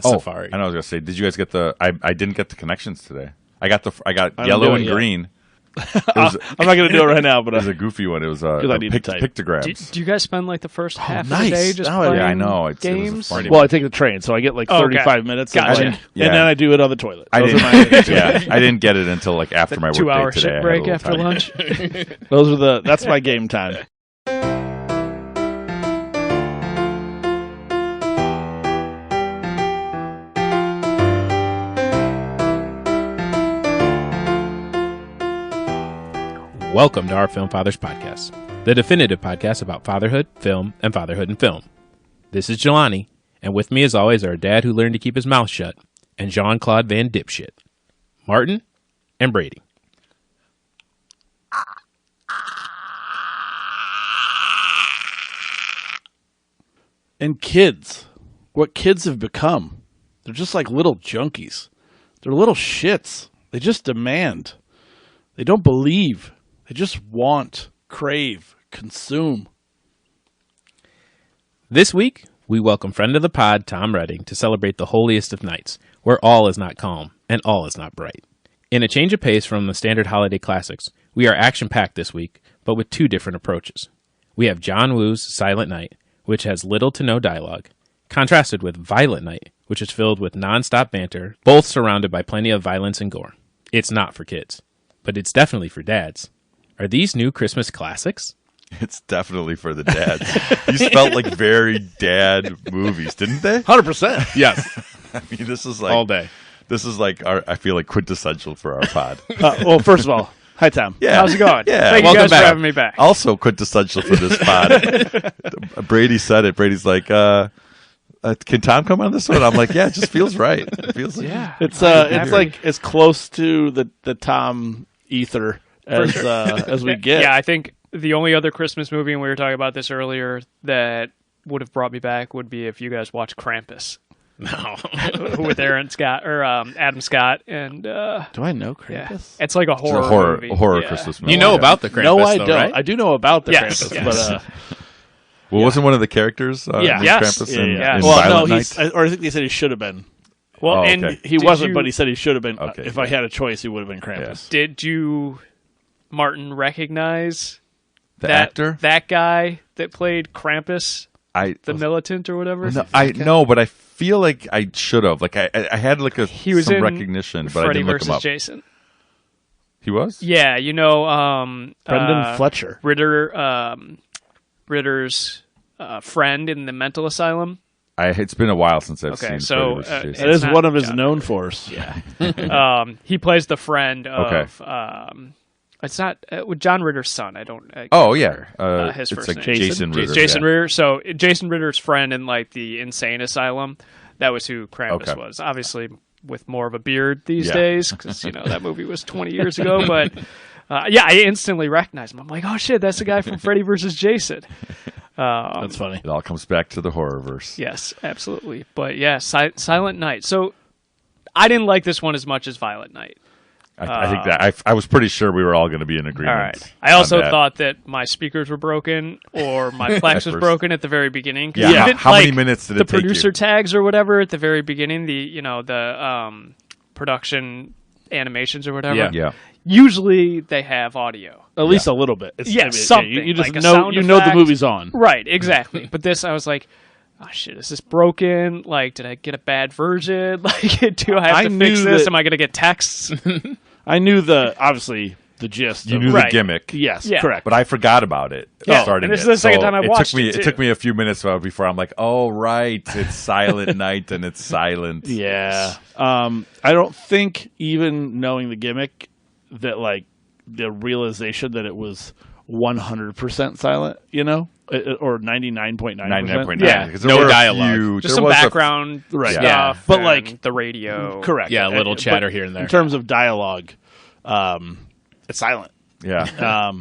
Safari. I know. I was gonna say, did you guys get the? I didn't get the connections today. I got I yellow and yet. green. I'm not going to do it right now, but It was a goofy one. It was a I need to type. pictograms. Do you guys spend like the first half of nice. the day just Oh, playing yeah, I know. It was a games? funny well, I take the train, so I get like 35 minutes, of Gotcha. like, Yeah. and then I do it on the toilet. I Those didn't. are my- Yeah, I didn't get it until like after my 2 hour work day today. shit I had a break little after time. lunch. Those are that's my game time. Welcome to our Film Fathers podcast, the definitive podcast about fatherhood, film, and fatherhood in film. This is Jelani, and with me as always are a dad who learned to keep his mouth shut, and Jean-Claude Van Dipshit, Martin, and Brady. And kids, what kids have become. They're just like little junkies. They're little shits. They just demand. They don't believe. They just want, crave, consume. This week, we welcome friend of the pod, Tom Redding, to celebrate the holiest of nights, where all is not calm and all is not bright. In a change of pace from the standard holiday classics, we are action-packed this week, but with two different approaches. We have John Woo's Silent Night, which has little to no dialogue, contrasted with Violent Night, which is filled with non-stop banter, both surrounded by plenty of violence and gore. It's not for kids, but it's definitely for dads. Are these new Christmas classics? It's definitely for the dads. These felt like very dad movies, didn't they? 100%. Yes. I mean, this is like All day. This is like I feel like quintessential for our pod. Well, first of all, hi, Tom. Yeah, How's it going? Yeah, Thank you welcome guys back. for having me back. Also quintessential for this pod. Brady said it. Brady's like, can Tom come on this one? I'm like, yeah, it just feels right. It feels like, Yeah. It's like as close to the Tom ether as we get. Yeah, I think the only other Christmas movie, and we were talking about this earlier, that would have brought me back would be if you guys watched Krampus. No. With Aaron Scott or Adam Scott, and Do I know yeah, Krampus? it's like a It's horror movie. a horror Yeah. Christmas movie. You know Yeah. about the Krampus, No, I though, don't. right? I do know about the Yes, Krampus, yes. but Well, wasn't one of the characters Yeah. in Yes. Krampus yeah, in, yeah. in Well, Violent no, Night? or I think they said he should have been. Well, Oh, and okay. He did wasn't, you- but he said he should have been. Okay, If yeah. I had a choice, he would have been Krampus. Did you, Martin, recognize The that actor? that guy that played Krampus, I the militant or whatever? no, I know, but I feel like I should have. Like I had like He was some in recognition, but I Freddy didn't look versus him up. Jason. He was? Yeah, you know, Brendan Fletcher. Ritter's friend in the mental asylum. It's been a while since I've Okay, seen so, Freddy versus Jason. That is It's not one of his John known force. Yeah. He plays the friend of. Okay. It's not with John Ritter's son. I can't Oh yeah, remember, his it's first like name. Jason Ritter. Jason yeah. Ritter. So Jason Ritter's friend in like the insane asylum. That was who Krampus Okay. was. Obviously, with more of a beard these Yeah. days, because that movie was 20 years ago. But yeah, I instantly recognized him. I'm like, oh shit, that's the guy from Freddy versus Jason. That's funny. It all comes back to the horror verse. Yes, absolutely. But yeah, Silent Night. So I didn't like this one as much as Violent Night. I think that I was pretty sure we were all going to be in agreement. All right. I also on that. thought that my speakers were broken or my Plex was first. broken at the very beginning. 'Cause Yeah. even, How many like, minutes did the it take producer you? tags or whatever at the very beginning? The production animations or whatever. Yeah. Yeah. Usually they have audio. At least a little bit. It's, Yeah, something, You just like a know sound the effect. movie's on. Right. Exactly. But this, I was like, oh shit, is this broken? Like, did I get a bad version? Like, do I have I to knew fix this? that- Am I going to get texts? I knew obviously the gist. You of knew Right. the gimmick. Yes, Yeah. correct. But I forgot about it. Yeah, starting and this is it. the second So time I watched it, It too. took me a few minutes before I'm like, oh right, it's Silent Night and it's silent. Yeah. I don't think even knowing the gimmick that like the realization that it was 100% silent, or 99.9%. 99.9. Yeah. because No there were a dialogue. few- Just there some was a- background Right. stuff. Yeah. But, and like- the radio. Correct. Yeah, a little But chatter here and there. In terms of dialogue, it's silent. Yeah.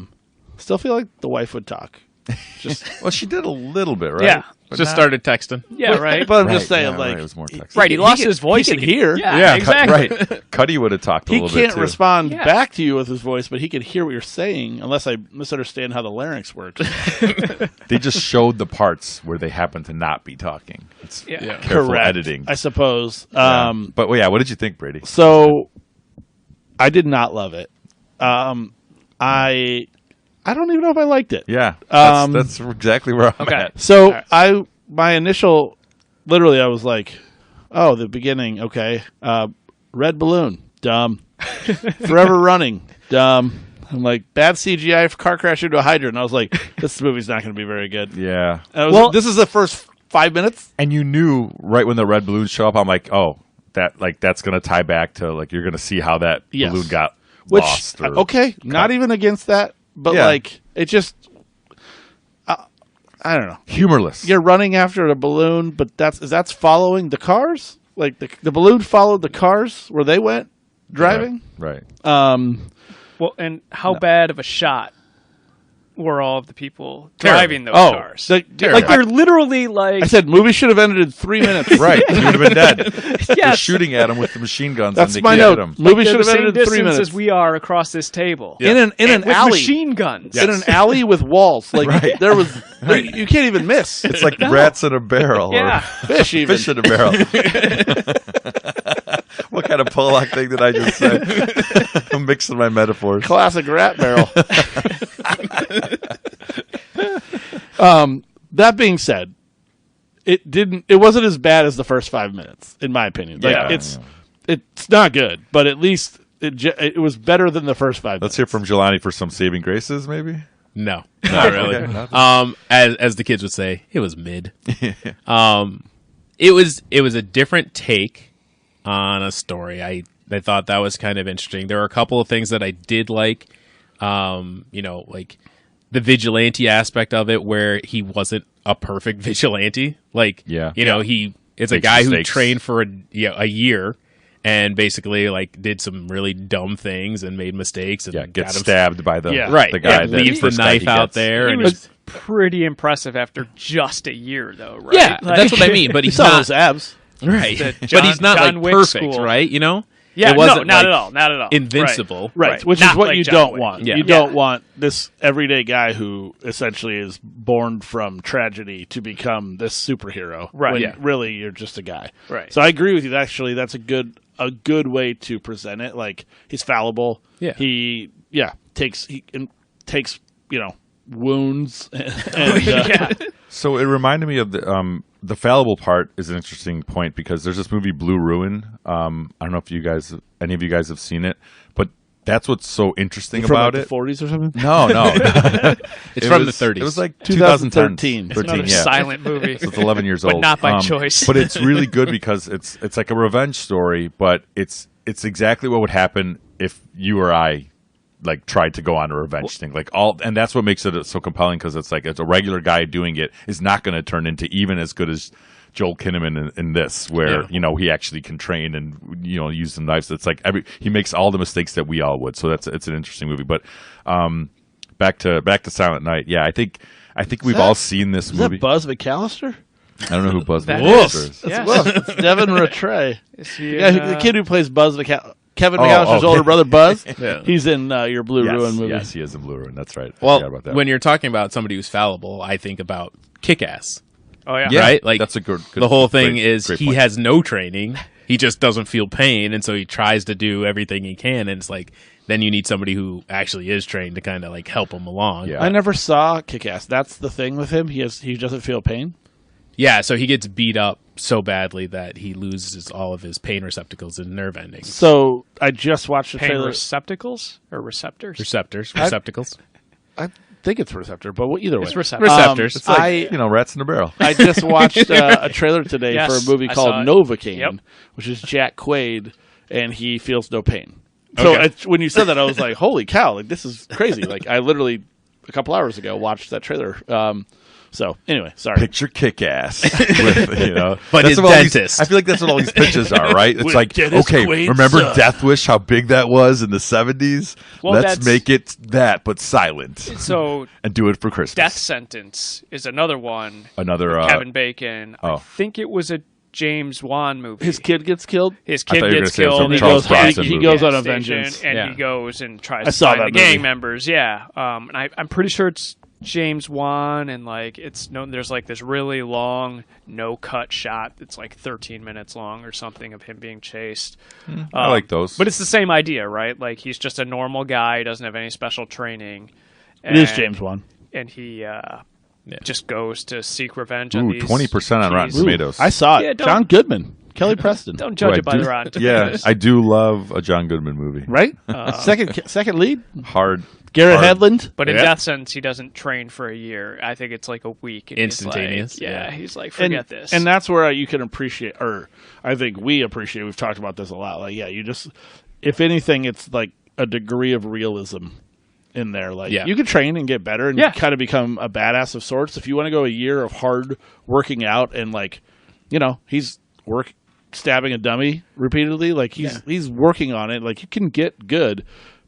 Still feel like the wife would talk. Well, she did a little bit, right? Yeah. But Just not- started texting. Yeah, right. But I'm Right, just saying, yeah, like, right, it was more text. Right, he lost his voice. He can hear. Yeah, exactly. Right. Cuddy would have talked a He little bit can't too. respond Yeah. back to you with his voice, but he can hear what you're saying, unless I misunderstand how the larynx works. They just showed the parts where they happen to not be talking. It's Yeah. careful Correct. editing. I suppose. Yeah. But well, yeah, what did you think, Brady? So I did not love it. I don't even know if I liked it. Yeah, Um, that's exactly where I'm Okay. at. So my initial, literally, I was like, oh, the beginning, okay. Red balloon, dumb. Forever running, dumb. I'm like, bad CGI car crash into a hydrant. And I was like, this movie's not going to be very good. Yeah, This is the first 5 minutes. and you knew right when the red balloons show up. I'm like, oh, that's going to tie back to like you're going to see how that Yes. balloon got Which, lost. Or, okay, not even against that, but Yeah. like, it just, I don't know. humorless. You're running after a balloon, but that's following the cars? Like the balloon followed the cars where they went driving? right. Well, and how bad of a shot were all of the people Terrible. driving those Oh, cars? like They're literally like, I said, movie should have ended in 3 minutes. Right, you would have been dead. They're yes, shooting at him with the machine guns. That's and they my can't note. hit him. Movie they're should the have same ended in 3 distance minutes. as we are across this table. Yeah. In an With alley. machine guns. In an alley with walls. Like Right. there was you can't even miss. It's like rats in a barrel Yeah. or Fish even. fish in a barrel. What kind of Pollock thing did I just say? I'm mixing my metaphors. Classic rat barrel. That being said, it wasn't as bad as the first 5 minutes, in my opinion. Like Yeah. it's not good, but at least it was better than the first 5 minutes. Let's hear from Jelani for some saving graces, maybe. No, not really. Okay, nothing. As the kids would say, it was mid. It was a different take on a story. I thought that was kind of interesting. There were a couple of things that I did like. Like the vigilante aspect of it, where he wasn't a perfect vigilante. Like, Yeah. he is a Makes guy who mistakes. trained for a year and basically like did some really dumb things and made mistakes and Yeah, got gets him stabbed by the right. the guy. Yeah, that leaves the first guy he knife out gets. there. He and was pretty impressive after just a year, though, right? yeah, that's what I mean. But You he's saw not those abs. right. The But he's not John like Wick perfect, school. right? Yeah, it wasn't not like at all. Not at all. invincible. Right, which Not is what like you John don't Wick. want. Yeah. You don't want this everyday guy who essentially is born from tragedy to become this superhero. Right. When Yeah. really you're just a guy. Right. So I agree with you. Actually, that's a good way to present it. Like he's fallible. Yeah. He takes wounds and Yeah. So it reminded me of the fallible part is an interesting point because there's this movie Blue Ruin. I don't know if any of you guys have seen it, but that's what's so interesting from about like it. the 40s or something. No. It's from the 30s. It was like 2013. 2013. It's Another yeah. silent movie. So it's 11 years But old, not by choice. But it's really good because it's like a revenge story, but it's exactly what would happen if you or I like tried to go on a revenge thing. And that's what makes it so compelling because it's like it's a regular guy doing it is not going to turn into even as good as Joel Kinnaman in this, where he actually can train and use some knives. It's like he makes all the mistakes that we all would. So it's an interesting movie. But back to Silent Night. Yeah, I think we've all seen this Is movie. that Buzz McAllister? I don't know who Buzz That McAllister is. Yes. Well, it's Devin Rattray. Is he Yeah, in, the kid who plays Buzz Kevin Oh, McAllister's okay. older brother, Buzz. Yeah. He's in your Blue Ruin movie. Yes, he is in Blue Ruin. That's right. I forgot Well, about that. when you're talking about somebody who's fallible, I think about Kick-Ass. Oh yeah. Yeah, right? Like that's a good the whole thing great- is great he point. has no training. He just doesn't feel pain, and so he tries to do everything he can. And it's like then you need somebody who actually is trained to kind of like help him along. Yeah. I never saw Kick-Ass. That's the thing with him. He doesn't feel pain. Yeah, so he gets beat up so badly that he loses all of his pain receptacles and nerve endings. So I just watched the Pain trailer. receptacles or receptors? Receptacles. I think it's receptor, but either way, It's receptors. Receptors. It's like rats in a barrel. I just watched a trailer today Yes, for a movie I saw called it. Novocaine, Yep. which is Jack Quaid, and he feels no pain. So Okay. when you said that, I was like, "Holy cow! Like this is crazy!" Like I literally a couple hours ago watched that trailer. So anyway, sorry. Picture Kick-Ass. With, you know, But that's his what all these- dentist. I feel like that's what all these pitches are, right? It's With like, Dennis okay, Quaid's remember son. Death Wish, how big that was in the 70s? Well, Let's that's- make it that, but silent. So And do it for Christmas. Death Sentence is another one. Another, Kevin Bacon. I oh. think it was a James Wan movie. His kid gets killed. His I kid thought you were gets gonna say it was killed. a And he Charles goes, Bronson he movie. goes on a Station, vengeance. and Yeah. he goes and tries I to saw find that the gang movie. members. Yeah, and I'm pretty sure it's James Wan, and like it's no, there's like this really long no cut shot that's like 13 minutes long or something of him being chased. I like those. But it's the same idea, right? Like he's just a normal guy, doesn't have any special training. It is James Wan. and he just goes to seek revenge on Ooh, these 20% on Rotten keys. Tomatoes. I saw it. Yeah, don't- John Goodman, Kelly Preston. Don't judge Who it by I do- the Rotten Yeah, Tomatoes. I do love a John Goodman movie. Right? Second lead. Hard. Garrett Hard. Hedlund. But in Yeah. Death Sentence, he doesn't train for a year. I think it's like a week. And he's Instantaneous, like- yeah. he's like, And, forget this. and that's where you can appreciate, or I think we appreciate. We've talked about this a lot. Like, yeah, you just, if anything, it's like a degree of realism in there. Like, Yeah. you can train and get better and Yeah. kind of become a badass of sorts. If you want to go a year of hard working out and like, you know, he's stabbing a dummy repeatedly. Like he's working on it. Like you can get good,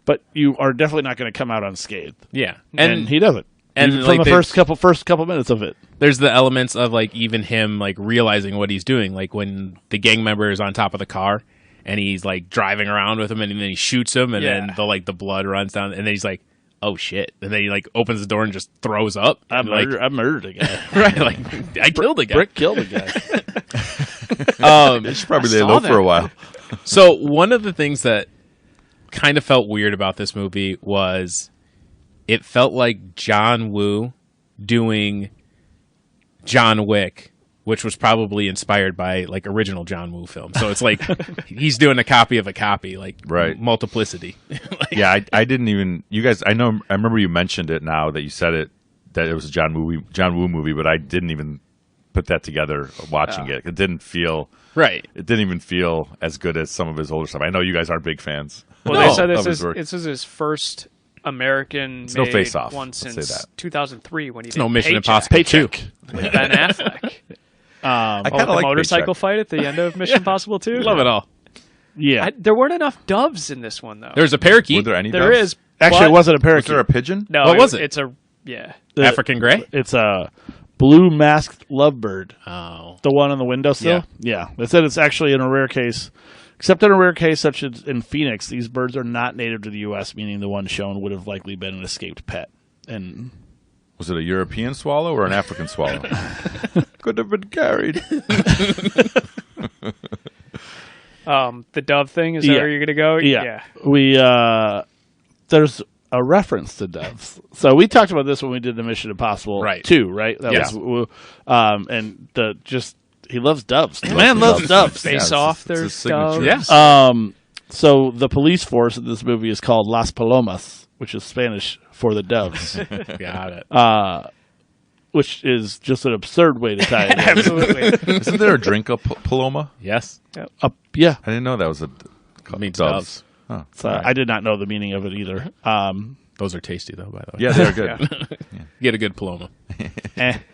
but you are definitely not going to come out unscathed. Yeah. And he doesn't. and Even like from the first couple minutes of it. there's the elements of like even him like realizing what he's doing, like when the gang member is on top of the car and he's like driving around with him and then he shoots him and Yeah. then the blood runs down and then he's like, oh shit, and then he like opens the door and just throws up. I And, like, murdered a guy. right, like I killed a guy. Brick killed a guy. It's probably lay saw low that. for a while. So one of the things that kind of felt weird about this movie was it felt like John Woo doing John Wick, which was probably inspired by like original John Woo film. So it's like he's doing a copy of a copy, like Right. multiplicity. Yeah, I didn't even. You guys, I remember you mentioned it now that you said it, that it was a John Woo movie, but I didn't even put that together watching it. It didn't feel. Right. It didn't even feel as good as some of his older stuff. I know you guys aren't big fans. well, No. they said of his work. this is his first American no made Face Off, one let's say since that. 2003 when he did No Mission Paycheck Impossible 2. with Ben Affleck. I Oh, kind the of like motorcycle Paycheck. fight at the end of Mission Impossible 2. Love it all. Yeah. There weren't enough doves in this one though. There's a Were parakeet. there any? There doves? is. Actually, but- it wasn't a Was parakeet. there a pigeon? No, What was it? It's a yeah. African gray. It's a blue masked lovebird. Oh. The one on the windowsill? Yeah. They said it's actually in a rare case, except in a rare case such as in Phoenix, these birds are not native to the U.S., meaning the one shown would have likely been an escaped pet. And Was it a European swallow or an African swallow? Could have been carried. The dove thing is that Yeah. where you're gonna go? yeah, we there's a reference to doves. So we talked about this when we did the Mission Impossible Right. 2, right? That Yeah. was and the just he loves doves. The He man loves loves doves. Face it's Off, his there's signature. doves. Yeah. So the police force in this movie is called Las Palomas, which is Spanish for the doves, Got it. which is just an absurd way to tie it in. Absolutely. Isn't there a drink of Paloma? Yes. Yeah, I didn't know that was a Means doves. doves. Oh. so I did not know the meaning of it either. Those are tasty though, by the way. Yeah, they're good. Get a good Paloma.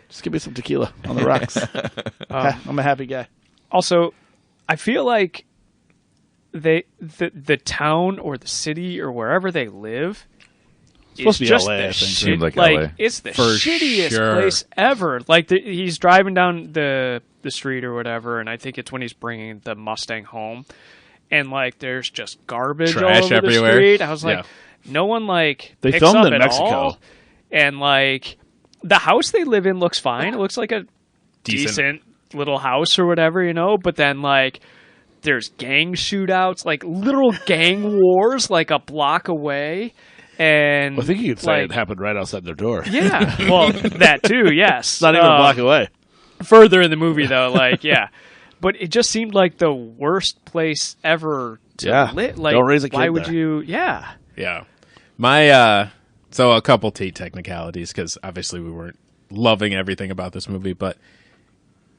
Just give me some tequila on the rocks. I'm a happy guy. Also, I feel like the town or the city or wherever they live supposed to be just LA, I the think. shit. Seems like LA. It's the For shittiest sure. place ever. Like he's driving down the street or whatever, and I think it's when he's bringing the Mustang home, and like there's just garbage Trash all over everywhere. the street. I was like, Yeah. no one like They picks filmed up in at Mexico. all. And like the house they live in looks fine. It looks like a decent little house or whatever, you know. But then like there's gang shootouts, like literal gang wars, like a block away. And I think you could say like, it happened right outside their door. yeah, well, that too, yes. It's not even a block away. Further in the movie, though, like, yeah. But it just seemed like the worst place ever to Yeah. live. Like, Don't raise a why kid would there. you? Yeah. Yeah. My so a couple Tate technicalities because obviously we weren't loving everything about this movie, but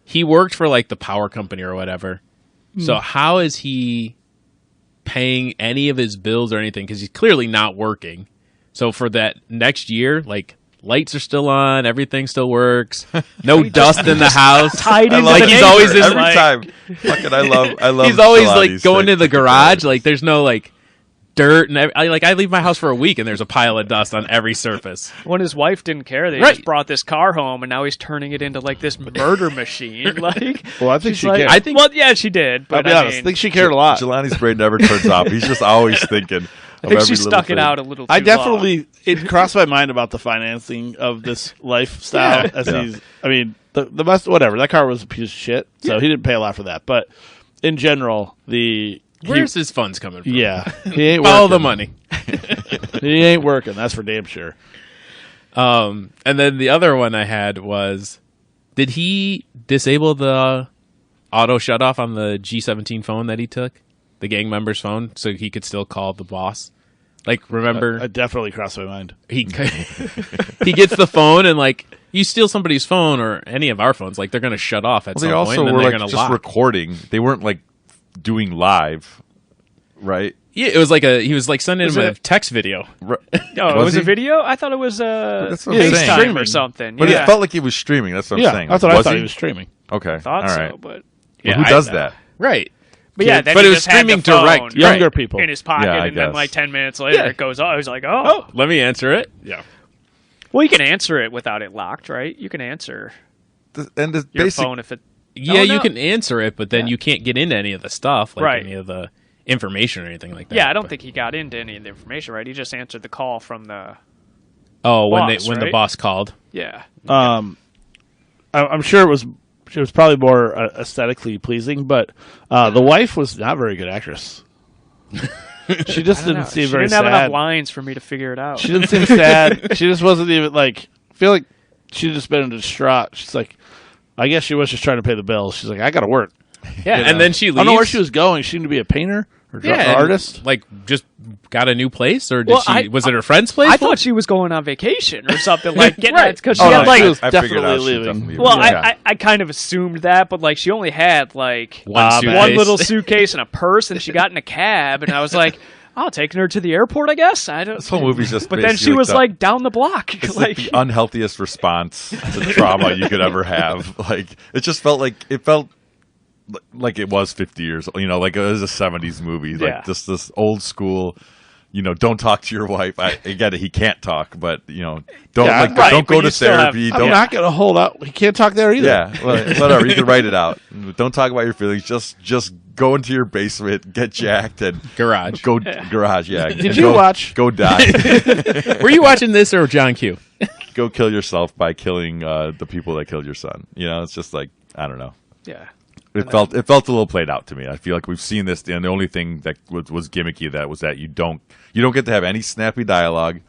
he worked for like the power company or whatever. So how is he paying any of his bills or anything? Because he's clearly not working. So for that next year, like lights are still on, everything still works, no dust in the house. Tied into like the he's always in, neighbors, every like- time. Fucking, I love. he's always like Jelani's going thing. to the garage. Like there's no like dirt and I leave my house for a week and there's a pile of dust on every surface. When his wife didn't care, they Right. just brought this car home, and now he's turning it into like this murder machine. Like, Well, I think she's she like, cared. I think well, yeah, she did, I'll but be honest. I think she cared a lot. Jelani's brain never turns off. He's just always thinking. I think she stuck it out a little. Too I long. definitely it crossed my mind about the financing of this lifestyle. Yeah. As Yeah. he's, I mean, the best whatever. That car was a piece of shit, so he didn't pay a lot for that. But in general, where's his funds coming from? he ain't Follow working. the money. He ain't working. That's for damn sure. And then the other one I had was, did he disable the auto shut off on the G17 phone that he took, the gang member's phone, so he could still call the boss? Like, remember, It definitely crossed my mind. he he gets the phone and like you steal somebody's phone or any of our phones, like they're gonna shut off at Well, they some point, also and then were they're like gonna just lock. recording. They weren't like doing live, right? Yeah, it was like he was like sending Was him a it- text video. No, it Was was he? a video. I thought it was That's what I'm saying. FaceTime Streaming. or something. But yeah, it felt like he was streaming. That's what I'm Yeah, saying. that's what I Was thought he? he was streaming. Okay, thought all so, right. but Well, who does that? Right. but yeah, then But he it was just had the streaming phone direct. Younger Right. people. in his pocket, Yeah, I and then guess. like 10 minutes later, Yeah. it goes. Oh, I was like, oh. Let me answer it. Yeah. Well, you can answer it without it locked, right? You can answer And the your basic, phone if it. Yeah, Oh, you no. can answer it, but then you can't get into any of the stuff, like Right. any of the information or anything like that. Yeah, I don't But- think he got into any of the information, right? He just answered the call from the. Oh, when boss, the right? boss called. Yeah. I'm sure it was probably more aesthetically pleasing, but the wife was not a very good actress. She just I don't know. didn't seem She very didn't have sad. enough lines for me to figure it out. She didn't seem sad. She just wasn't even like. I feel like she'd just been distraught. She's like, I guess she was just trying to pay the bills. She's like, I got to work. Yeah, and then she I leaves. don't know where she was going. She seemed to be a painter or Yeah, an and, artist. Like, just got a new place, or did Well, she? Was it her friend's place? I thought she was going on vacation or something, like getting Right. because she Oh, had no, like. she was I figured definitely out she leaving. definitely Well, was. Yeah. I kind of assumed that, but like she only had like one suitcase. one little suitcase and a purse, and she got in a cab, and I was like, "Oh, taking her to the airport, I guess." I don't. This whole movie's just. But then she basically was the- like down the block, It's like the unhealthiest response to trauma you could ever have. Like it just felt like it was 50 years. Like it was a 70s movie. Like Yeah. this old school. Don't talk to your wife. I get it. He can't talk, but don't Yeah, like right, don't but go you to still have- therapy. I'm Don't. not going to hold out. He can't talk there either. Yeah, well, whatever. You can write it out. Don't talk about your feelings. Just go into your basement, get jacked, and Garage. go garage. Yeah. Did you watch? Go die. Were you watching this or John Q? Go kill yourself by killing the people that killed your son. It's just like I don't know. yeah. It felt a little played out to me. I feel like we've seen this, and the only thing that was gimmicky was that you don't get to have any snappy dialogue,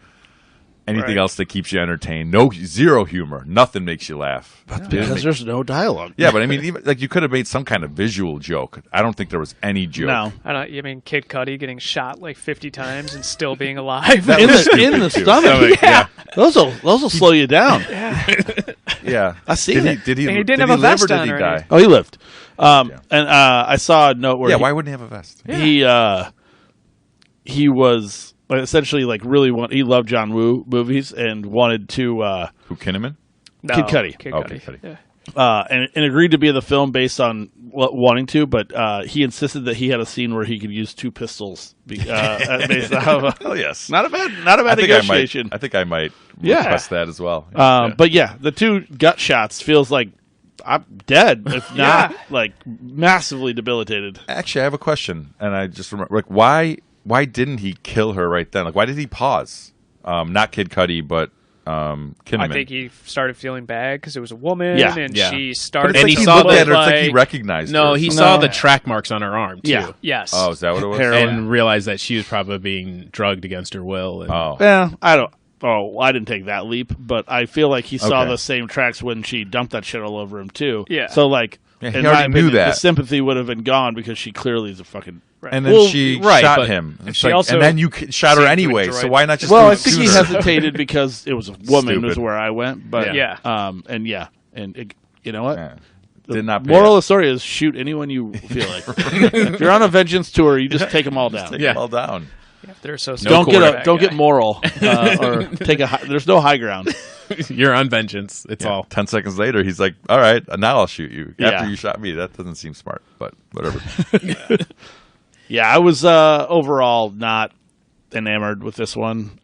anything Right. else that keeps you entertained. Zero humor. Nothing makes you laugh. Because there's no dialogue. Yeah, but I mean, even like you could have made some kind of visual joke. I don't think there was any joke. No. I don't. You mean Kid Cudi getting shot like 50 times and still being alive? That In was the stupid, too. stomach. Yeah, Those will slow you down. yeah. I seen it. Did he? And he didn't did have he a live vest or did on he or die? anything. Oh, he lived. And I saw a note where Yeah. Why wouldn't he have a vest? he was essentially like he loved John Woo movies and wanted to Who Kinnaman? No, Kid Cudi. Kid Oh, Cudi. Kid Cudi. Yeah. and agreed to be in the film based on wanting to, but he insisted that he had a scene where he could use two pistols based on Oh yes. not a bad negotiation. I think I might Yeah. request that as well. But yeah, the two gut shots feels like I'm dead, if not like massively debilitated. Actually, I have a question, and I just remember, like, why didn't he kill her right then? Like, why did he pause? Not Kid Cudi, but Kinnaman. I think he started feeling bad because it was a woman, Yeah. and Yeah. she But started. it's And like he he saw looked the- at her. It's like he like- recognized No, her. he No. saw the track marks on her arm too, Yeah. yes. Oh, is that what it was? Heroin. and realized that she was probably being drugged against her will. And Oh, Yeah, I don't. Oh, I didn't take that leap, but I feel like he saw Okay. the same tracks when she dumped that shit all over him too. Yeah. So like, Yeah, he in already my knew opinion, that. the sympathy would have been gone because she clearly is a fucking. and then Well, she right, shot but- him. It's she like- also and then you shot her seemed to anyway. enjoy So it. why not just? Well, do I it think he sooner? hesitated because it was a woman. Stupid. Was where I went, but Yeah. and it, you know what? Yeah. Did not. Pay Moral of it. the story is shoot anyone you feel like. If you're on a vengeance tour, you just take them all down. Take Yeah. them all down. They're so No Don't get quarterback don't get moral or take a. There's no high ground. You're on vengeance. It's Yeah. all. 10 seconds later, he's like, all right, now I'll shoot you. Yeah. After you shot me. That doesn't seem smart, but whatever. Yeah, I was overall not enamored with this one.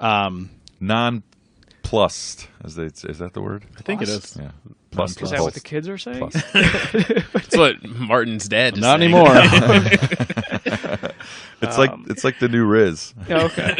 Non-plussed, is that the word? I think it is. Yeah. Plus, Is that what the kids are saying? Plus. That's what Martin's dad is Not saying. anymore. It's like the new Riz. Yeah, okay.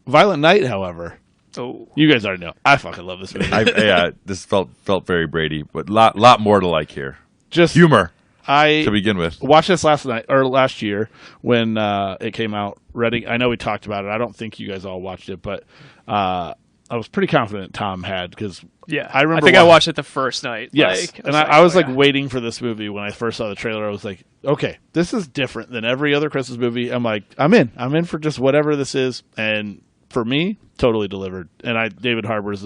Violent Night, however, Oh, you guys already know. I fucking love this movie. This felt very Brady, but lot more to like here. Just Humor I to begin with. watched this last year when it came out. Reading, I know we talked about it. I don't think you guys all watched it, but I was pretty confident Tom had because yeah. I remember. I think I watched it the first night. Yes, Like, and I was oh, like yeah. waiting for this movie when I first saw the trailer. I was like, okay, this is different than every other Christmas movie. I'm like, I'm in for just whatever this is, and for me, totally delivered. And David Harbour is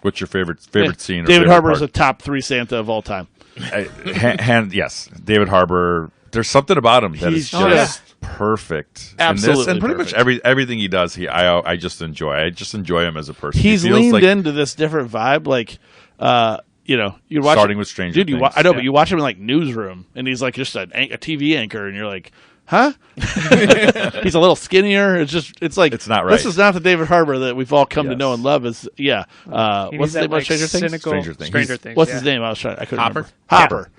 What's your favorite scene? Or David favorite Harbour is a part? top 3 Santa of all time. Yes, David Harbour. There's something about him that is He's just perfect. Absolutely and pretty perfect. much everything he does, I just enjoy. I just enjoy him as a person. He's He feels leaned like into this different vibe, like you watch starting with Stranger dude. Things. I know, Yeah. but you watch him in like Newsroom, and he's like just a TV anchor, and you're like, huh? He's a little skinnier. It's like It's not This right. is not the David Harbour that we've all come to Yes. know and love. Is He what's needs the name that, of Stranger Things? cynical- Stranger Things. Stranger Things. What's yeah. his name? I couldn't Hopper? remember. Hopper.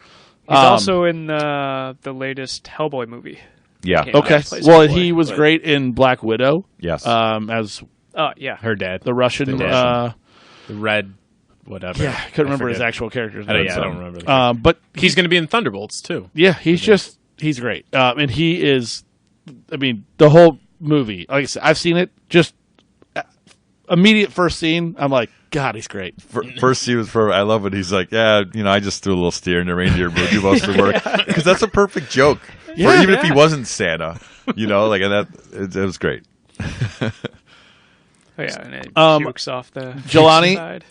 He's also in the latest Hellboy movie. Yeah. Okay. Okay. Plays Well, Hellboy, he was but- great in Black Widow. Yes. As Yeah. Her dad. the Russian. The Russian. The red, whatever. Yeah, I couldn't remember his forget. actual character's I name. don't remember. The But He's going to be in Thunderbolts, too. yeah, he's great. And he is, I mean, the whole movie, like I said, I've seen it, just immediate first scene, I'm like, God, he's great. First scene was for. I love when he's like, yeah, I just threw a little steer in the reindeer, but do most of the work because that's a perfect joke. Yeah. Even if he wasn't Santa, like and it was great. Oh, yeah, and it pukes off the Jelani, side.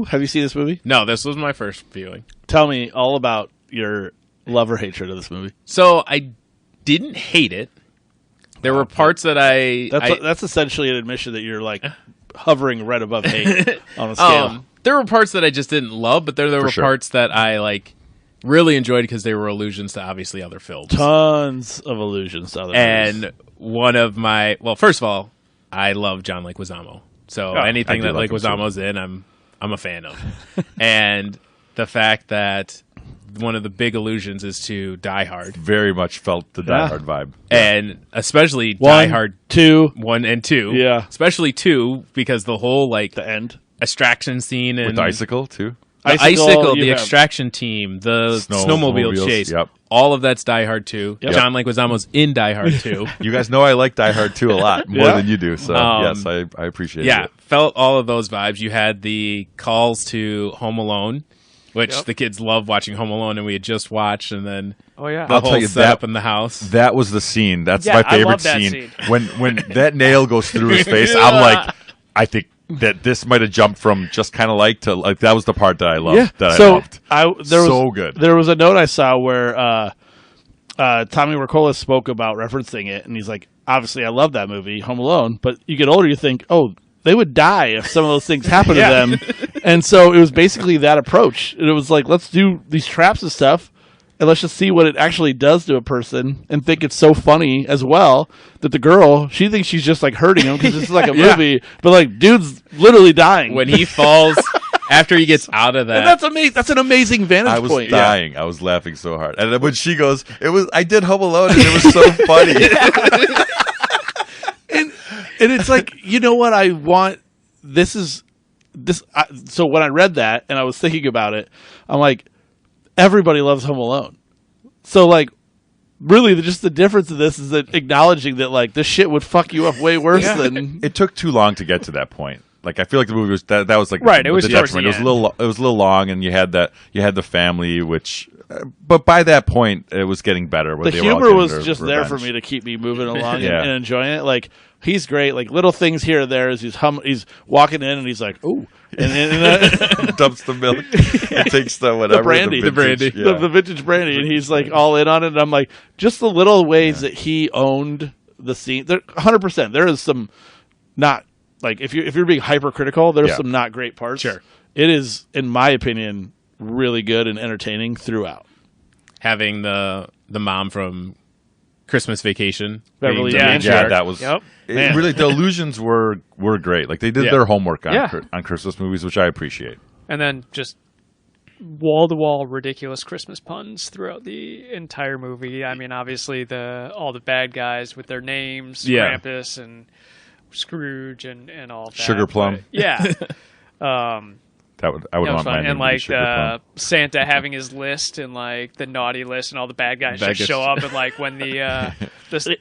have you seen this movie? No, this was my first viewing. Tell me all about your love or hatred of this movie. So I didn't hate it. There were parts that That's essentially an admission that you're like hovering right above hate on a scale. there were parts that I just didn't love, but there were sure. parts that I like really enjoyed because they were allusions to obviously other films. Tons of allusions to other movies. And one of my first of all, I love John Leguizamo. So I anything do that like him too. Leguizamo's in, I'm a fan of. And the fact that one of the big allusions is to Die Hard, Very much felt the Die Yeah. Hard vibe. and especially One, Die Hard 2, 1 and 2. Yeah. Especially 2 because the whole like the end. extraction scene and With Icicle too. the icicle, you the have- extraction team, the snowmobile Snowmobiles, chase. yep. All of that's Die Hard 2. Yep. John Leguizamo's in Die Hard 2. You guys know I like Die Hard 2 a lot more Yeah. than you do. So yes, I appreciate Yeah, it. felt all of those vibes. You had the calls to Home Alone, which Yep. the kids love watching Home Alone, and we had just watched, and then Oh, yeah. the I'll whole tell you setup in the house. That was the scene. That's Yeah, my I favorite love that scene. scene. When that nail goes through his face, I'm like, I think that this might have jumped from just kind of like to like. That was the part that I loved. That I loved. So good. There was a note I saw where Tommy Wirkola spoke about referencing it, and he's like, "Obviously, I love that movie, Home Alone." But you get older, you think, "Oh, they would die if some of those things happened to them." And so it was basically that approach. And it was like, let's do these traps and stuff, and let's just see what it actually does to a person, and think it's so funny as well that the girl, she thinks she's just like hurting him because this is like a movie, but like, dude's literally dying. When he falls, after he gets out of that. And that's amazing. That's an amazing vantage I was point. dying. I was laughing so hard. And then when she goes, I did Home Alone, and it was so funny. And it's like, you know what I want? So when I read that and I was thinking about it, I'm like, everybody loves Home Alone. So like, really, just the difference of this is that acknowledging that like this shit would fuck you up way worse than It took too long to get to that point. Like I feel like the movie was that was like Right, it was the towards detriment. the It was a little long, and you had the family, which. But by that point, it was getting better. the humor was just there for me to keep me moving along Yeah. and enjoying it. Like he's great. Like little things here and there as he's walking in and he's like, "Ooh," and dumps the milk. It takes the whatever brandy. The vintage, brandy. yeah. the vintage brandy, and he's like all in on it. And I'm like, just the little ways that he owned the scene. 100%. There is some not like if you're being hypercritical, there's Yeah. some not great parts. Sure. It is, in my opinion, really good and entertaining throughout. Having the mom from Christmas Vacation, Beverly being the Manchester. matriarch. Yeah, that was. Yep. It really, the illusions were great. Like they did Yeah. their homework on Yeah. on Christmas movies, which I appreciate. And then just wall to wall ridiculous Christmas puns throughout the entire movie. I mean, obviously all the bad guys with their names, Yeah. Krampus and Scrooge and all that. Sugar Plum. But, yeah. I would That was want fun. my name And to be like Sugar Plum. Santa having his list and like the naughty list and all the bad guys Bad just guys. show up and like when the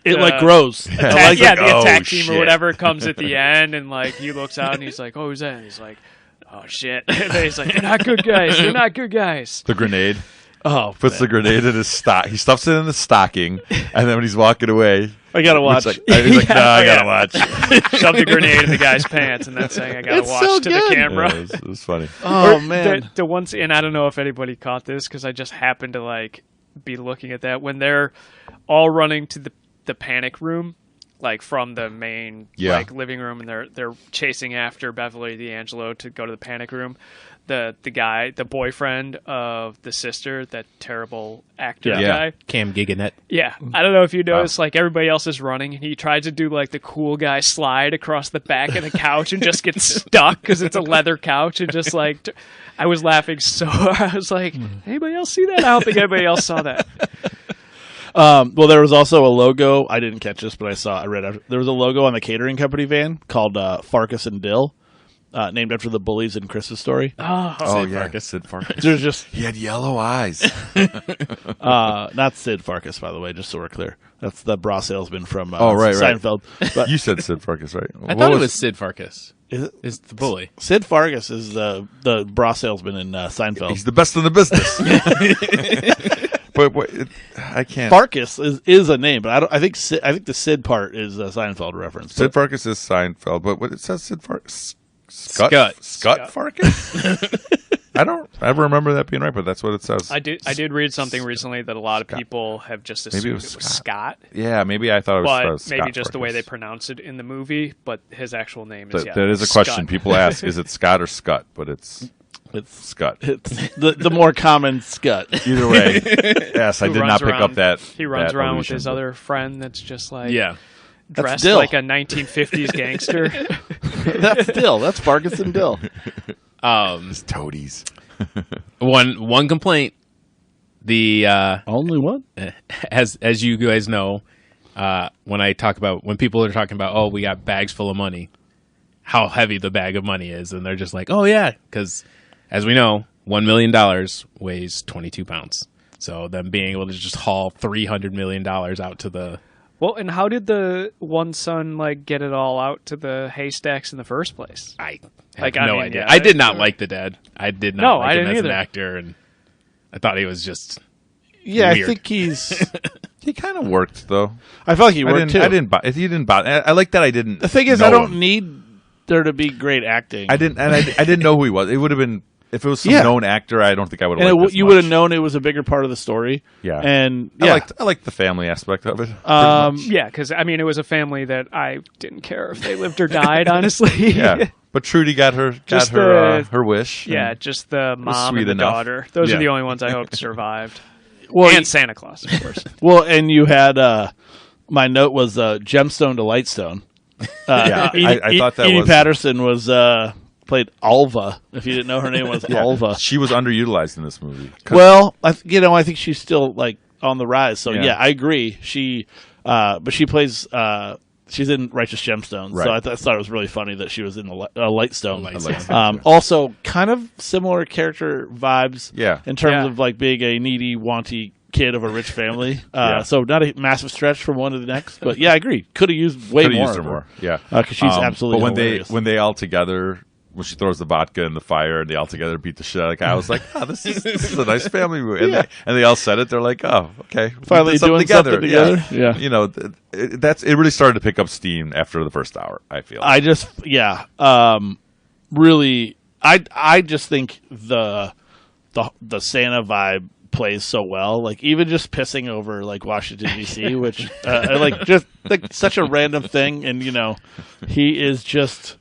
It like grows. attack, like, the oh, attack team shit. or whatever comes at the end and like he looks out and he's like, oh, who's that? And he's like, oh shit. And then he's like, they're not good guys. They're not good guys. The grenade. Oh, Puts the grenade in his stock. He stuffs it in the stocking, and then when he's walking away, I gotta watch. he's like, no, I gotta watch. Shove the grenade in the guy's pants and then saying, I gotta It's watch so to good. the camera. Yeah, it was funny. Oh Or man, the one scene, and I don't know if anybody caught this because I just happened to like be looking at that when they're all running to the panic room, like from the main Yeah. like living room, and they're chasing after Beverly D'Angelo to go to the panic room. The guy, the boyfriend of the sister, that terrible actor Yeah. guy. Cam Giganet. Yeah, I don't know if you noticed, like everybody else is running, and he tries to do like the cool guy slide across the back of the couch and just gets stuck because it's a leather couch, and just like I was laughing so I was like, anybody else see that? I don't think anybody else saw that. well, there was also a logo. I didn't catch this, but I read after. There was a logo on the catering company van called Farkas and Dill, named after the bullies in Christmas Story. Oh yeah, Sid Farkas. There's just He had yellow eyes. not Sid Farkas, by the way, just so we're clear. That's the bra salesman from Oh, right. Seinfeld. But You said Sid Farkas, right? I thought it was Sid Farkas. is it? Is the bully? Sid Farkas is the bra salesman in Seinfeld. He's the best in the business. but I can't. Farkas is a name, but I think the Sid part is a Seinfeld reference. Sid Farkas is Seinfeld, but what it says Sid Farkas. Scut. Scut Farkas? I don't ever remember that being right, but that's what it says. I did read something recently that a lot of people have just assumed Maybe it was Scott, Yeah, maybe I thought it was but maybe Scott just the way they Farkas. pronounce it in the movie. But his actual name is That is a question Scott. people ask: is it Scott or Scut? But it's It's Scut. it's the more common Scut. Either way, yes, I Who did runs not pick around- up that. He runs that around with illusion, his but- other friend that's just like Yeah. dressed Dill. like a 1950s gangster. That's Dill. That's Farkas and Dill. His toadies. One complaint. The Only one. as you guys know, when people are talking about, oh, we got bags full of money, how heavy the bag of money is, and they're just like, oh yeah, because as we know, $1 million weighs 22 pounds. So them being able to just haul $300 million out to the Well, and how did the one son like get it all out to the haystacks in the first place? I have Like, I no mean, idea. yeah, I did not it- like the dad. I did not No, like I him didn't as an either. actor, and I thought he was just Yeah, Weird. I think he's. He kind of worked though. I felt like he worked too. I didn't buy. If he didn't buy, I like that. I didn't. The thing is, know I don't him. need there to be great acting. I didn't, and I didn't know who he was. It would have been if it was some Yeah. known actor. I don't think I would have. and liked you would have known it was a bigger part of the story. Yeah. and I yeah, liked the family aspect of it. Yeah, because I mean, it was a family that I didn't care if they lived or died. Honestly, Yeah, but Trudy got her Just her wish. yeah, and just the mom sweet and the enough. daughter. Those Yeah. are the only ones I hope survived. well, And Santa Claus, of course. well, and you had my note was gemstone to lightstone. Yeah, I thought that Edie was Patterson was played Alva. If you didn't know her name was Alva. She was underutilized in this movie. Well, I think she's still like on the rise. So Yeah. yeah, I agree. She, but she plays. She's in Righteous Gemstones, Right. so I thought it was really funny that she was in the Lightstone. Lightstone. Also, kind of similar character vibes. Yeah. in terms Yeah. of like being a needy, wanty kid of a rich family. Yeah. So not a massive stretch from one to the next, but yeah, I agree. Could have used way Could have more. used her of more. Yeah, because she's absolutely. But hilarious. when they all together, when she throws the vodka in the fire and they all together beat the shit out of the guy, I was like, oh, this is a nice family movie. And, Yeah. and they all said it. They're like, oh, okay, we Finally did something doing something together. Yeah. You know, it really started to pick up steam after the first hour. I feel. Really, I just think the Santa vibe plays so well. Like even just pissing over like Washington D.C., which like just like such a random thing, and you know, he is just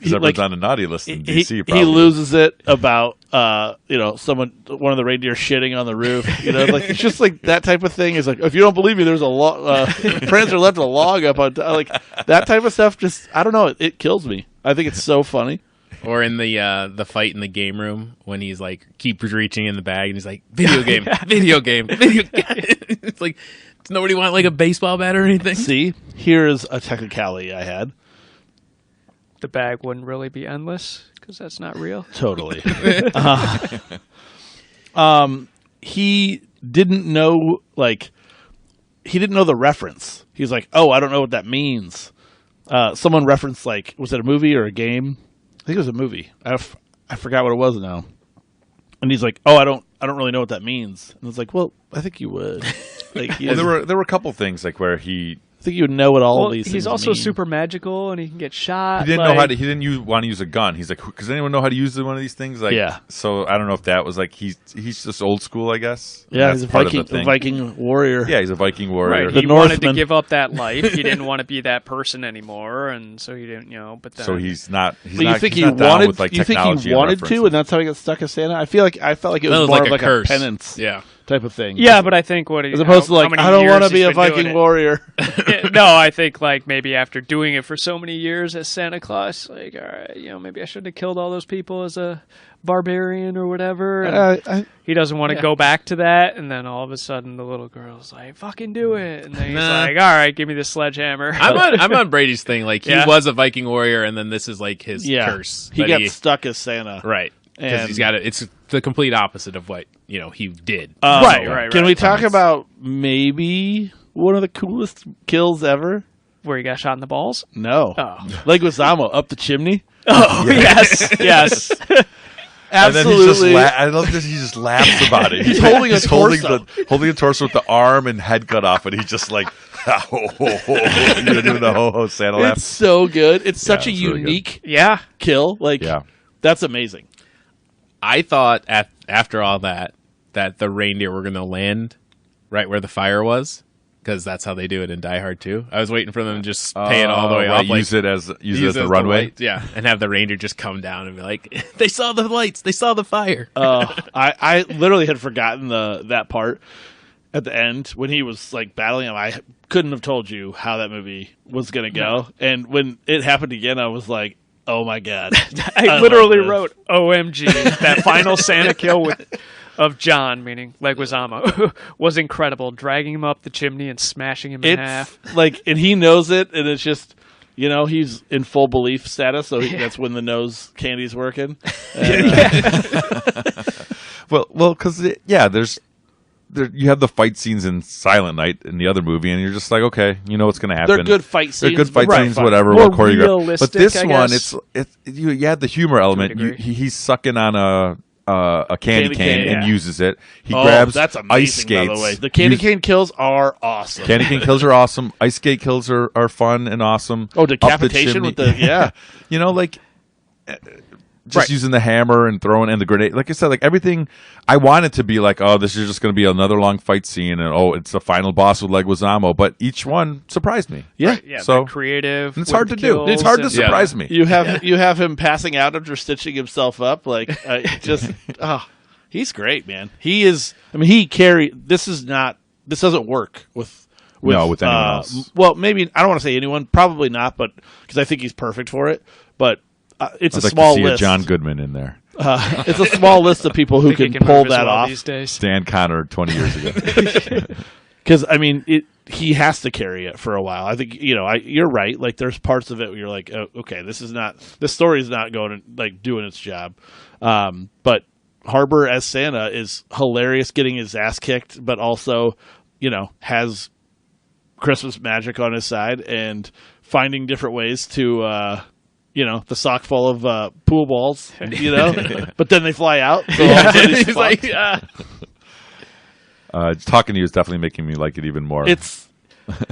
Because everyone's on a naughty list in DC. he Probably loses it about one of the reindeer shitting on the roof. Like it's just like that type of thing. Is like, if you don't believe me, there's a log. Prancer left a log up on like that type of stuff. Just I don't know. It kills me. I think it's so funny. Or in the fight in the game room when he's like keeps reaching in the bag and he's like video game, video game, video game. It's like, does nobody want like a baseball bat or anything? See, here's a technicality I had. The bag wouldn't really be endless because that's not real. Totally. He didn't know the reference. He's like, oh, I don't know what that means. Someone referenced was it a movie or a game? I think it was a movie. I forgot what it was now. And he's like, oh, I don't really know what that means. And it's like, well, I think you would. well, there were a couple things like where I think you would know what all of these things he's also mean. super magical, and he can get shot. He didn't know how to. He didn't want to use a gun. He's like, does anyone know how to use one of these things? Like, yeah. So I don't know if that was like he's just old school, I guess. Yeah, That's he's part of a the Viking warrior. Yeah, he's a Viking warrior. Right. The He wanted to Northman. give up that life. He didn't want to be that person anymore, and so he didn't. But then So he's not. He's But not, you think he's he not down wanted? with, like, You think technology he wanted to, references. and that's how he got stuck as Santa? I felt like it was That was more like of a curse. penance Yeah. type of thing. Yeah, but I think as opposed to like, I don't want to be a Viking warrior. No, I think like maybe after doing it for so many years as Santa Claus, like, all right, maybe I shouldn't have killed all those people as a barbarian or whatever. And he doesn't want to go back to that, and then all of a sudden the little girl's like, "Fucking do it!" And then he's like, "All right, give me the sledgehammer." I'm on Brady's thing. Like he Yeah. was a Viking warrior, and then this is like his Yeah, curse. he that got stuck as Santa. right because And- he's got it. It's the complete opposite of what he did. Right. Can we talk about maybe one of the coolest kills ever? Where he got shot in the balls? No, Oh. Leguizamo up the chimney. Oh, yes. And then Absolutely. I love this. He just laughs about it. He's holding a torso. holding a torso with the arm and head cut off, and he's just like, you're doing the ho ho Santa laugh. It's so good. It's such a it's really good. unique Yeah. kill. Like, Yeah. that's amazing. I thought after all that the reindeer were going to land right where the fire was because that's how they do it in Die Hard 2. I was waiting for them to just pay it all the way right, off. Like, use it as the as runway. lights, yeah, and have the reindeer just come down and be like, they saw the lights, they saw the fire. I literally had forgotten that part at the end when he was like battling him. I couldn't have told you how that movie was going to go. And when it happened again, I was like, oh my God. I literally love this. wrote OMG. That final Santa kill of John, meaning Leguizamo, was incredible. Dragging him up the chimney and smashing him in half. It's like, and he knows it, and it's just, he's in full belief status, so that's when the nose candy's working. Well, because you have the fight scenes in Silent Night in the other movie, and you're just like, okay, you know what's going to happen. They're good fight scenes. They're good fight but scenes, fun. whatever. More well choreographed. realistic, But this I one, guess. you had the humor element. degree. He's sucking on a candy cane and yeah. uses it. He Oh, grabs that's amazing, ice skates. by the way. The candy cane kills are awesome. Candy cane kills are awesome. Ice skate kills are fun and awesome. Oh, Up the decapitation chimney. with the, yeah. Just using the hammer and throwing and the grenade. Like I said, like everything, I want it to be like, oh, this is just going to be another long fight scene, and oh, it's the final boss with Leguizamo. But each one surprised me. Yeah. Yeah, So they're creative. and it's hard to with do. It's kills hard to and- surprise me. You have him passing out after stitching himself up. Like, he's great, man. He is. I mean, this doesn't work with anyone else. Well, maybe I don't want to say anyone. Probably not, but because I think he's perfect for it. But it's I'd a like small to see list. a John Goodman in there. It's a small list of people who I think can he pull move as that well off. these days. Stan Connor 20 years ago. Because I mean, he has to carry it for a while. I think you're right. Like, there's parts of it where you're like, oh, okay, this story is not going to doing its job. But Harbor as Santa is hilarious, getting his ass kicked, but also has Christmas magic on his side and finding different ways to. The sock full of pool balls, but then they fly out. So all of a sudden he's He's fucked. like, Talking to you is definitely making me like it even more.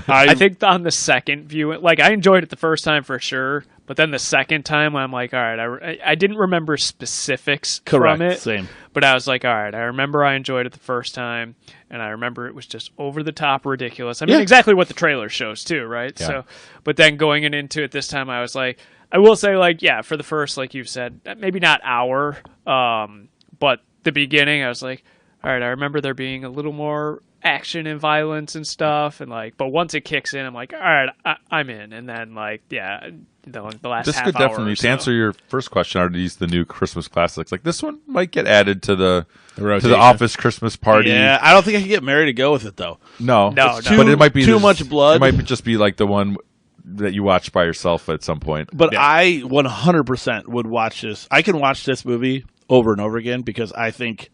I think on the second viewing, like I enjoyed it the first time for sure, but then the second time I'm like, all right, I didn't remember specifics Correct, from it, same. But I was like, all right, I remember I enjoyed it the first time, and I remember it was just over the top ridiculous. I mean, exactly what the trailer shows too, right? Yeah. So, but then going into it this time, I was like, I will say, like, yeah, for the first, like you've said, maybe not hour, but the beginning, I was like, all right, I remember there being a little more action and violence and stuff, and like, but once it kicks in, I'm like, all right, I'm in. And then, like, yeah, the last This half could hour definitely, or to so. answer your first question, are these the new Christmas classics? Like, this one might get added to the rotation. Office Christmas party. Yeah, I don't think I can get married to go with it though. No, No, but no. it might be Too much blood. It might just be like the one that you watch by yourself at some point. But I 100% would watch this. I can watch this movie over and over again because I think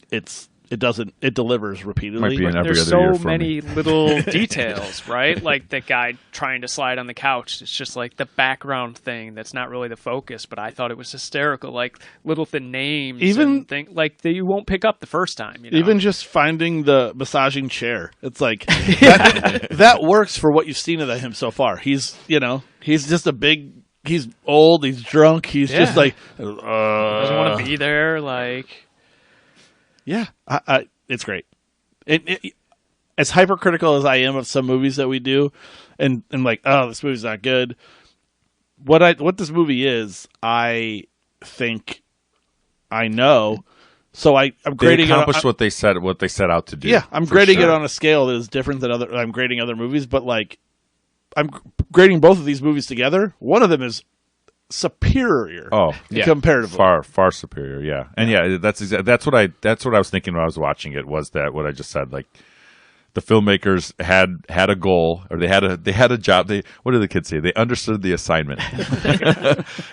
it delivers repeatedly. Might be in every There's other year so for many me. little details, right? Like the guy trying to slide on the couch. It's just like the background thing that's not really the focus, but I thought it was hysterical. Like little thin names, Even- and thing like that you won't pick up the first time. You know? Even just finding the massaging chair, it's like that works for what you've seen of him so far. He's just a big. He's old. He's drunk. He's just Yeah. like doesn't want to be there. Like yeah. It's great. As hypercritical as I am of some movies that we do, and like, oh, this movie's not good. What this movie is, I think I know. So I'm They grading accomplished it. what they set out to do. Yeah, I'm for grading it sure. on a scale that is different than other. I'm grading other movies, but like, I'm grading both of these movies together. One of them is superior. Oh, comparatively. far superior. Yeah, and yeah, that's what I was thinking when I was watching it. Was that what I just said? Like, the filmmakers had a goal, or they had a job. What do the kids say? They understood the assignment.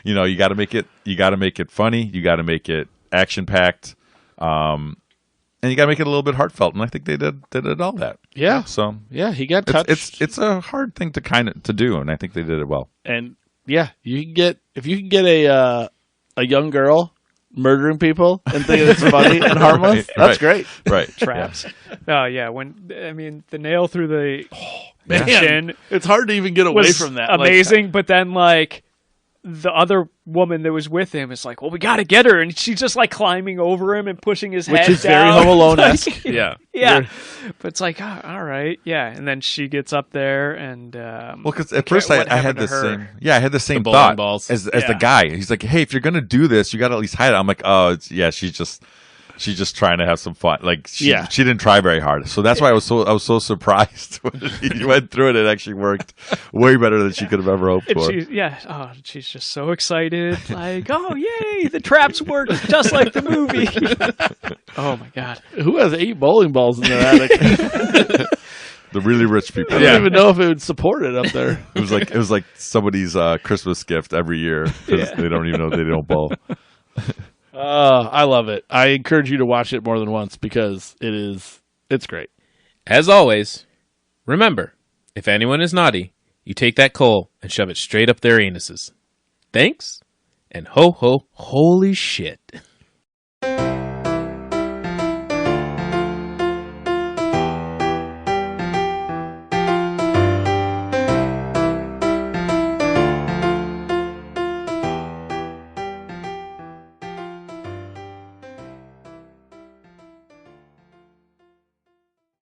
You got to make it funny. You got to make it action packed, and you got to make it a little bit heartfelt. And I think they did all that. Yeah. So Yeah, he got touched. it's a hard thing to do, and I think they did it well. And yeah, if you can get a young girl murdering people and thinking it's funny and harmless, that's great. Right. traps. Oh yeah, the nail through the Man, chin it's hard to even get away was from that. Like, amazing. But then like the other woman that was with him is like, well, we got to get her, and she's just like climbing over him and pushing his head which is down. very Home Alone-esque. Yeah. Yeah, but it's like, oh, all right, yeah. And then she gets up there, and Well, because at first what I had happened to the her? same. Yeah, I had the same bowling thought balls. as the Yeah. guy. He's like, "Hey, if you're gonna do this, you got to at least hide it." I'm like, "Oh, she's just trying to have some fun." Like, she didn't try very hard, so that's why I was so surprised when he went through it. It actually worked way better than she could have ever hoped And for. she's just so excited, like, oh yay, the traps work just like the movie. Oh my god. Who has 8 bowling balls in their attic? The really rich people. I don't even know if it would support it up there. It was like somebody's Christmas gift every year because they don't even know they don't bowl. I love it. I encourage you to watch it more than once because it's great. As always, remember, if anyone is naughty, you take that coal and shove it straight up their anuses. Thanks, and ho ho, holy shit.